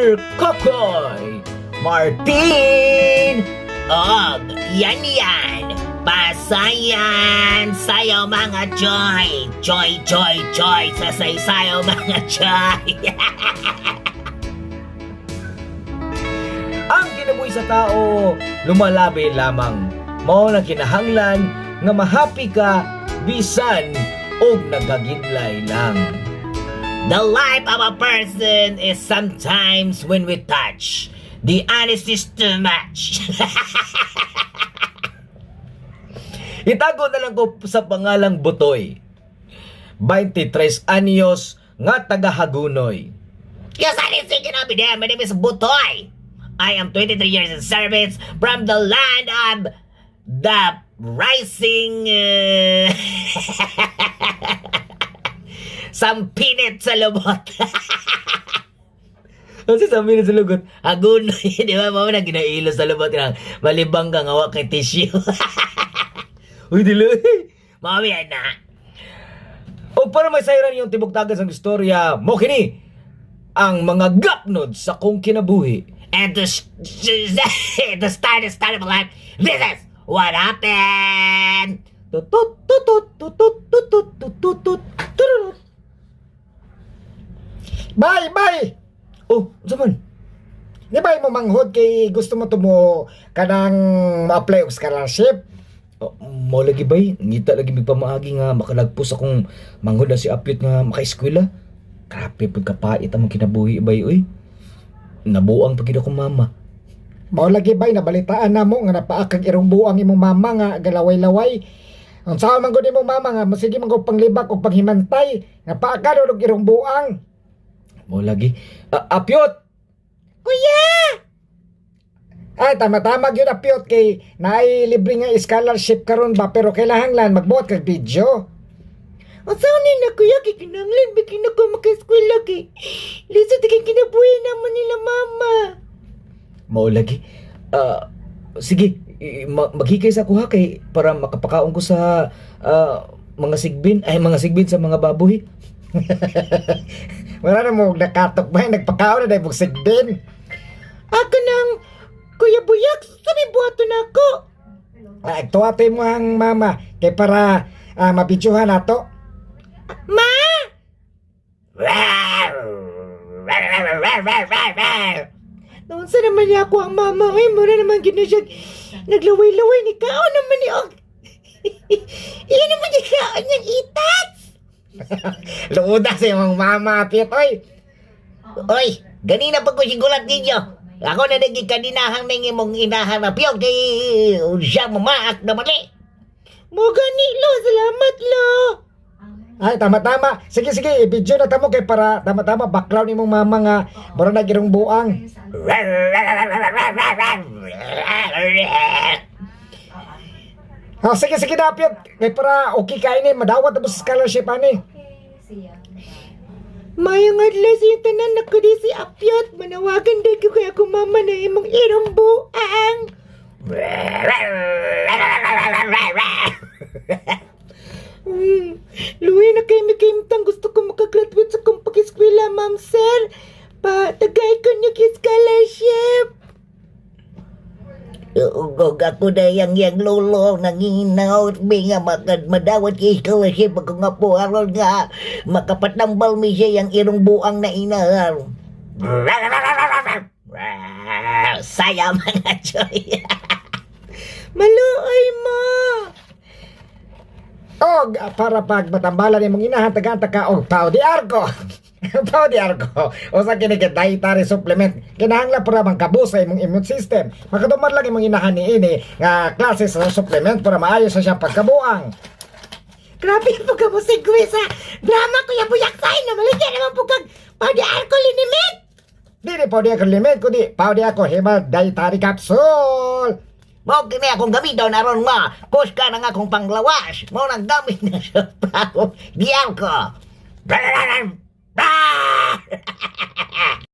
Sir Kokoy Martin og yan pasayan sayo mga joy sa sayo mga joy. Ang kinabuhi sa tao lumalabi lamang mao na kinahanglan nga mahappy ka bisan og nagagidlay lang. The life of a person is sometimes when we touch. The honesty is too much. Itago na lang ko sa pangalang Butoy. 23 anyos nga taga Hagunoy. Yes, I didn't say you know, my name is Butoy. I am 23 years in service from the land of the rising Sampinit sa lubot. Kasi sampinit sa lubot, Hagunoy, di ba? Mama na ginailo sa lubot ng malibang kang hawak kay tissue. Uy, dilo. Mami, yan na. O para may sayran yung tibok-tagas ng istorya, mo kini ang mga gapnod sa kong kinabuhi. And to start of life, this is what happened. Tutut, tutut, tutut, tutut, tutut, tutut. Bye! Oh, zaman. Di ba mo manghod kay gusto mo tumo kanang ma-apply og scholarship? Oh, mo lagi bay, ngita lagi may pamaagi nga makalagpos akong manghod na si Apyot nga maka-eskwela. Grabe pagkapait ang kinabuhi bay oy. Nabuang pagid akong mama. Mao lagi bay nabalitaan namo nga napaakag irong buang imong mama nga galaway-laway. Ang sa man gud imong mama nga masige man ko panglibak og panghimantay nga paakad og irong buang. Mo lagi. Apyot! Kuya! Ay, tama-tama yun Apyot kay naay libre nga scholarship karon ba pero kailangan magbuhat kag video. Asanin na kuya kay kinanglan bikin ako maka-eskwela kay lisod kay kinabuhi naman nila mama. Mo lagi. Sige, maghikay sa kuha kay para makapakaon ko sa mga sigbin sa mga baboy. Wala na mo nakatok ba nagpakaon na dahil bugsig din. Ako nang kuya buyak sabi buhato na ako. Ay, tuwatoy mo ang mama kay para mabidyohan nato. Ma! Noon sa naman niya ako ang mama ay mura naman ginasyag naglaway-laway ni kao naman ni og. Iyan naman niya kao niyang itats. Luuda sa imong mama, Apyot, oy. Oy, ganina pa ko sigulat ninyo. Ako na naging kaninahang nang imong inahan na piyog kay siya mamaak na mali. Mo gani lo, salamat lo. Ay, tama-tama. Sige, i-video na tamo kay para tama-tama background imong mama nga mura na girong buang. Sige na, Apyot. Kay para okay ka ini, madawat mo sa scholarship ani. Mayang adla siya tanan na kudi si Apyot. Manawagan day ko kay ako mama na imong irong buang. Luwi na kay mikimtang gusto ko makagraduate sa kong pag-eskwela, ma'am sir. Tagay ko niyo scholarship. Ugog ako na yang lolo nanginaw mi nga madawat kay scholarship ako nga po aron nga makapatambal mi siya yang irong buang na inahar. Saya mga joy. Maluoy mo. Og para pag matambalan imong inahan taga-taga og pao di arko. Pao di arko. O sa kini kay dietary supplement kinahanglan para mangkabusa imong immune system. Makadumar lang imong inahan niini nga klase sa supplement para maayo sa siya pagkabuang. Grabe po ka mo sigwe sa drama ko yung buyak sa'yo na maligyan naman po kag pao di arko linimit. Dili pao di ako limit kundi pao di ako herbal dietary capsule. Mao kini akong gamiton aron ma kuska na nga akong panglawas. Mao nang gamit na sa pao. Diyan ko.